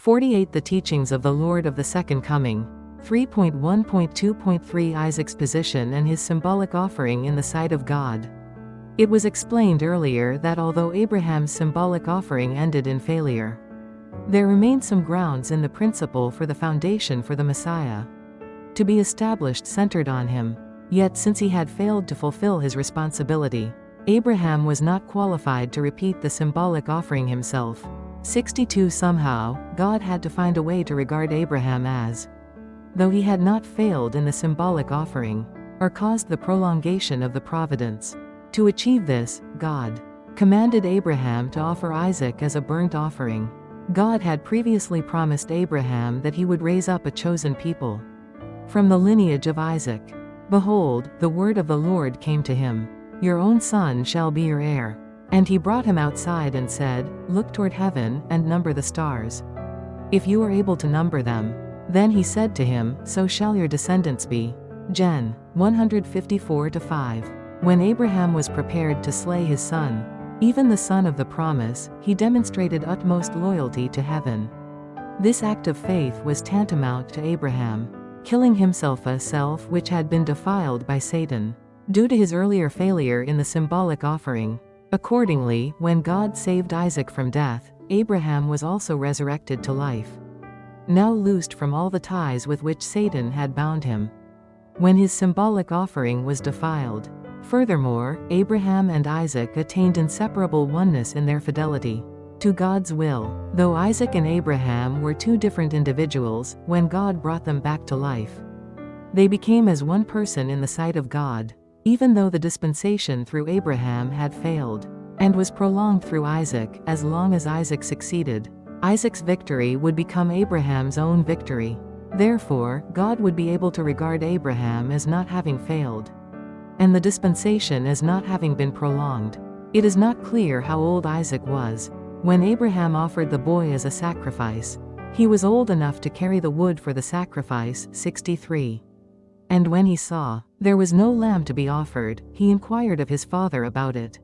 48 The teachings of the Lord of the Second Coming. 3.1.2.3 Isaac's position and his symbolic offering in the sight of God. It was explained earlier that although Abraham's symbolic offering ended in failure, there remained some grounds in the principle for the foundation for the Messiah to be established centered on him. Yet since he had failed to fulfill his responsibility, Abraham was not qualified to repeat the symbolic offering himself. 62 Somehow, God had to find a way to regard Abraham as though he had not failed in the symbolic offering, or caused the prolongation of the providence. To achieve this, God commanded Abraham to offer Isaac as a burnt offering. God had previously promised Abraham that he would raise up a chosen people from the lineage of Isaac. Behold, the word of the Lord came to him. Your own son shall be your heir. And he brought him outside and said, Look toward heaven, and number the stars, if you are able to number them. Then he said to him, So shall your descendants be. Gen. 154-5. When Abraham was prepared to slay his son, even the son of the promise, he demonstrated utmost loyalty to heaven. This act of faith was tantamount to Abraham killing himself, a self which had been defiled by Satan, due to his earlier failure in the symbolic offering. Accordingly, when God saved Isaac from death, Abraham was also resurrected to life, now loosed from all the ties with which Satan had bound him when his symbolic offering was defiled. Furthermore, Abraham and Isaac attained inseparable oneness in their fidelity to God's will. Though Isaac and Abraham were two different individuals, when God brought them back to life, they became as one person in the sight of God. Even though the dispensation through Abraham had failed, and was prolonged through Isaac, as long as Isaac succeeded, Isaac's victory would become Abraham's own victory. Therefore, God would be able to regard Abraham as not having failed, and the dispensation as not having been prolonged. It is not clear how old Isaac was when Abraham offered the boy as a sacrifice. He was old enough to carry the wood for the sacrifice. 63. And when he saw there was no lamb to be offered, he inquired of his father about it.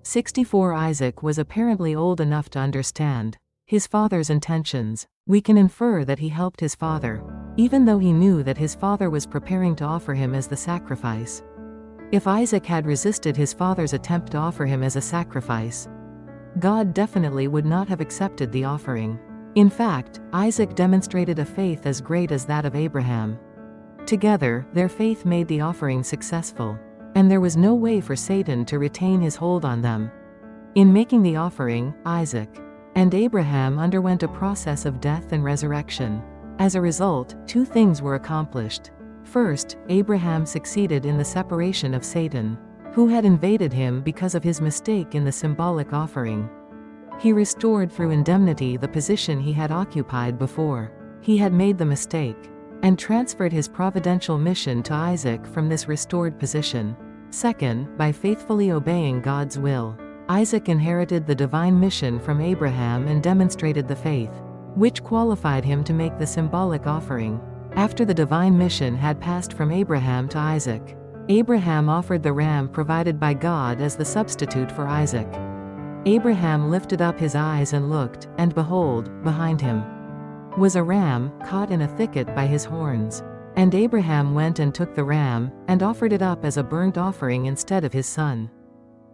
64 Isaac was apparently old enough to understand his father's intentions. We can infer that he helped his father, even though he knew that his father was preparing to offer him as the sacrifice. If Isaac had resisted his father's attempt to offer him as a sacrifice, God definitely would not have accepted the offering. In fact, Isaac demonstrated a faith as great as that of Abraham. Together, their faith made the offering successful, and there was no way for Satan to retain his hold on them. In making the offering, Isaac and Abraham underwent a process of death and resurrection. As a result, two things were accomplished. First, Abraham succeeded in the separation of Satan, who had invaded him because of his mistake in the symbolic offering. He restored through indemnity the position he had occupied before he had made the mistake, and transferred his providential mission to Isaac from this restored position. Second, by faithfully obeying God's will, Isaac inherited the divine mission from Abraham and demonstrated the faith which qualified him to make the symbolic offering. After the divine mission had passed from Abraham to Isaac, Abraham offered the ram provided by God as the substitute for Isaac. Abraham lifted up his eyes and looked, and behold, behind him was a ram, caught in a thicket by his horns. And Abraham went and took the ram, and offered it up as a burnt offering instead of his son.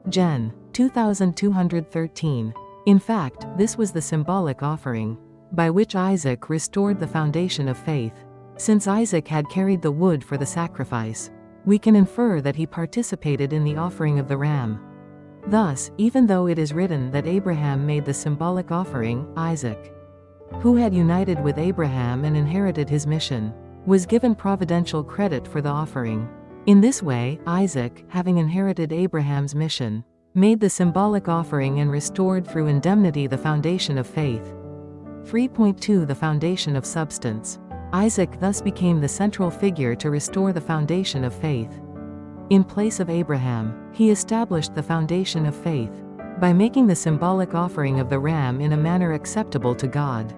Gen. 2213. In fact, this was the symbolic offering by which Isaac restored the foundation of faith. Since Isaac had carried the wood for the sacrifice, we can infer that he participated in the offering of the ram. Thus, even though it is written that Abraham made the symbolic offering, Isaac, who had united with Abraham and inherited his mission, was given providential credit for the offering. In this way, Isaac, having inherited Abraham's mission, made the symbolic offering and restored through indemnity the foundation of faith. 3.2 The foundation of substance. Isaac thus became the central figure to restore the foundation of faith. In place of Abraham, he established the foundation of faith by making the symbolic offering of the ram in a manner acceptable to God.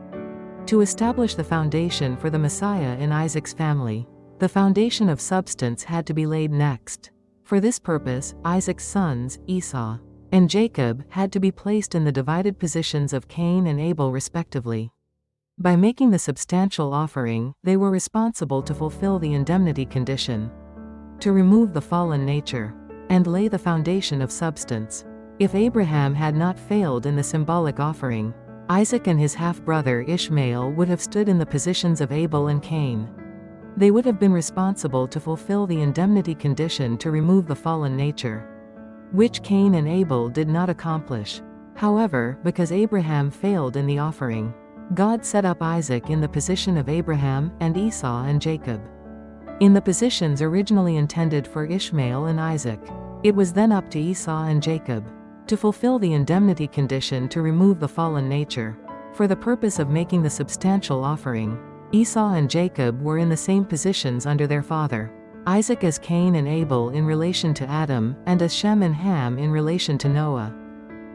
To establish the foundation for the Messiah in Isaac's family, the foundation of substance had to be laid next. For this purpose, Isaac's sons, Esau and Jacob, had to be placed in the divided positions of Cain and Abel respectively. By making the substantial offering, they were responsible to fulfill the indemnity condition, to remove the fallen nature, and lay the foundation of substance. If Abraham had not failed in the symbolic offering, Isaac and his half-brother Ishmael would have stood in the positions of Abel and Cain. They would have been responsible to fulfill the indemnity condition to remove the fallen nature, which Cain and Abel did not accomplish. However, because Abraham failed in the offering, God set up Isaac in the position of Abraham and Esau and Jacob. In the positions originally intended for Ishmael and Isaac, it was then up to Esau and Jacob to fulfill the indemnity condition to remove the fallen nature. For the purpose of making the substantial offering, Esau and Jacob were in the same positions under their father, Isaac as Cain and Abel in relation to Adam, and as Shem and Ham in relation to Noah.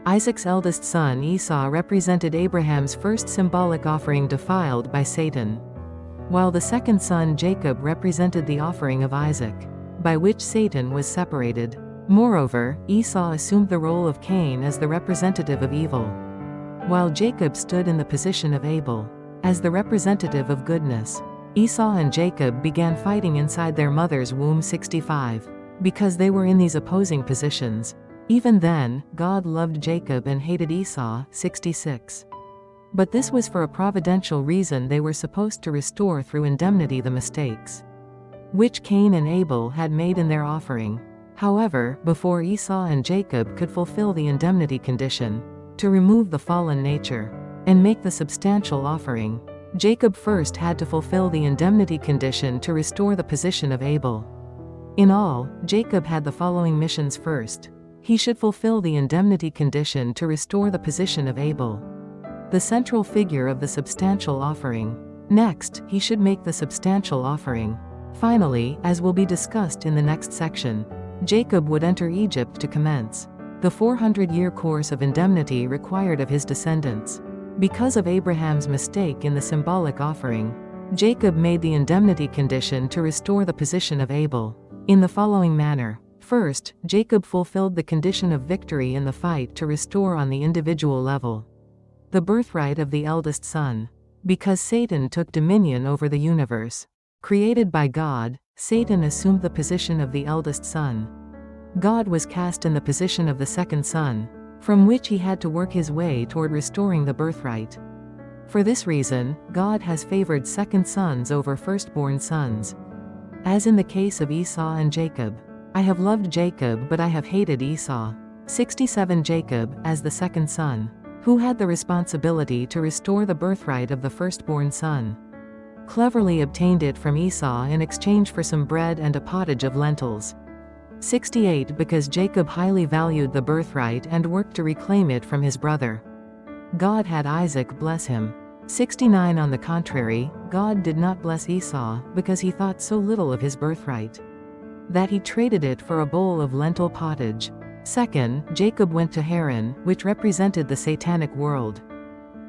Isaac's eldest son Esau represented Abraham's first symbolic offering defiled by Satan, while the second son Jacob represented the offering of Isaac, by which Satan was separated. Moreover, Esau assumed the role of Cain as the representative of evil, while Jacob stood in the position of Abel, as the representative of goodness. Esau and Jacob began fighting inside their mother's womb 65. Because they were in these opposing positions, even then, God loved Jacob and hated Esau 66. But this was for a providential reason. They were supposed to restore through indemnity the mistakes which Cain and Abel had made in their offering. However, before Esau and Jacob could fulfill the indemnity condition, to remove the fallen nature, and make the substantial offering, Jacob first had to fulfill the indemnity condition to restore the position of Abel. In all, Jacob had the following missions. First, he should fulfill the indemnity condition to restore the position of Abel, the central figure of the substantial offering. Next, he should make the substantial offering. Finally, as will be discussed in the next section, Jacob would enter Egypt to commence the 400-year course of indemnity required of his descendants. Because of Abraham's mistake in the symbolic offering, Jacob made the indemnity condition to restore the position of Abel in the following manner. First, Jacob fulfilled the condition of victory in the fight to restore on the individual level the birthright of the eldest son. Because Satan took dominion over the universe created by God, Satan assumed the position of the eldest son. God was cast in the position of the second son, from which he had to work his way toward restoring the birthright. For this reason, God has favored second sons over firstborn sons. As in the case of Esau and Jacob, I have loved Jacob but I have hated Esau 67. Jacob, as the second son, who had the responsibility to restore the birthright of the firstborn son, cleverly obtained it from Esau in exchange for some bread and a pottage of lentils. 68. Because Jacob highly valued the birthright and worked to reclaim it from his brother, God had Isaac bless him. 69. On the contrary, God did not bless Esau because he thought so little of his birthright that he traded it for a bowl of lentil pottage. Second, Jacob went to Haran, which represented the satanic world.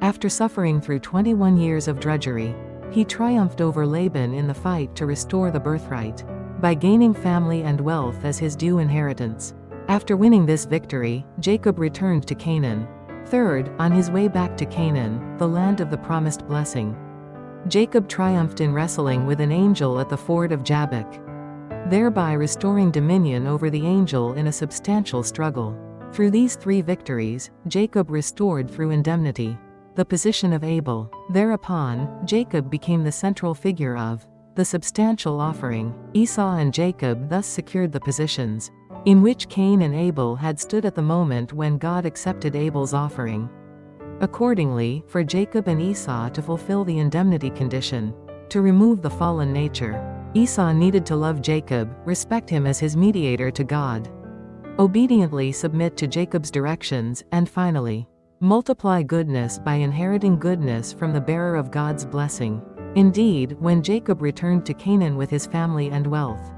After suffering through 21 years of drudgery, he triumphed over Laban in the fight to restore the birthright, by gaining family and wealth as his due inheritance. After winning this victory, Jacob returned to Canaan. Third, on his way back to Canaan, the land of the promised blessing, Jacob triumphed in wrestling with an angel at the ford of Jabbok, thereby restoring dominion over the angel in a substantial struggle. Through these three victories, Jacob restored through indemnity the position of Abel. Thereupon, Jacob became the central figure of the substantial offering. Esau and Jacob thus secured the positions in which Cain and Abel had stood at the moment when God accepted Abel's offering. Accordingly, for Jacob and Esau to fulfill the indemnity condition, to remove the fallen nature, Esau needed to love Jacob, respect him as his mediator to God, obediently submit to Jacob's directions, and finally, multiply goodness by inheriting goodness from the bearer of God's blessing. Indeed, when Jacob returned to Canaan with his family and wealth,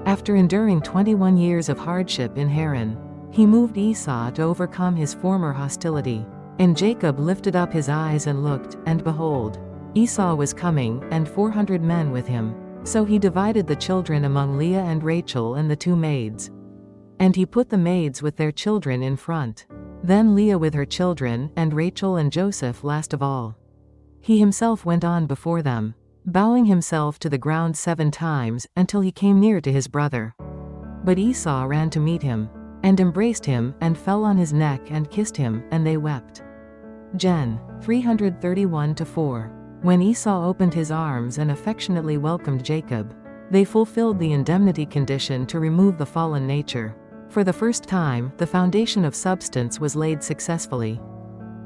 after enduring 21 years of hardship in Haran, he moved Esau to overcome his former hostility. And Jacob lifted up his eyes and looked, and behold, Esau was coming, and 400 men with him. So he divided the children among Leah and Rachel and the two maids. And he put the maids with their children in front, then Leah with her children, and Rachel and Joseph last of all. He himself went on before them, bowing himself to the ground 7 times until he came near to his brother. But Esau ran to meet him, and embraced him, and fell on his neck and kissed him, and they wept. Gen. 331-4. When Esau opened his arms and affectionately welcomed Jacob, they fulfilled the indemnity condition to remove the fallen nature. For the first time, the foundation of substance was laid successfully.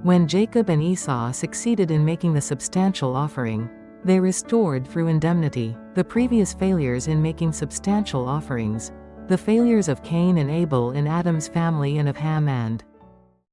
When Jacob and Esau succeeded in making the substantial offering, they restored through indemnity the previous failures in making substantial offerings, the failures of Cain and Abel in Adam's family and of Ham and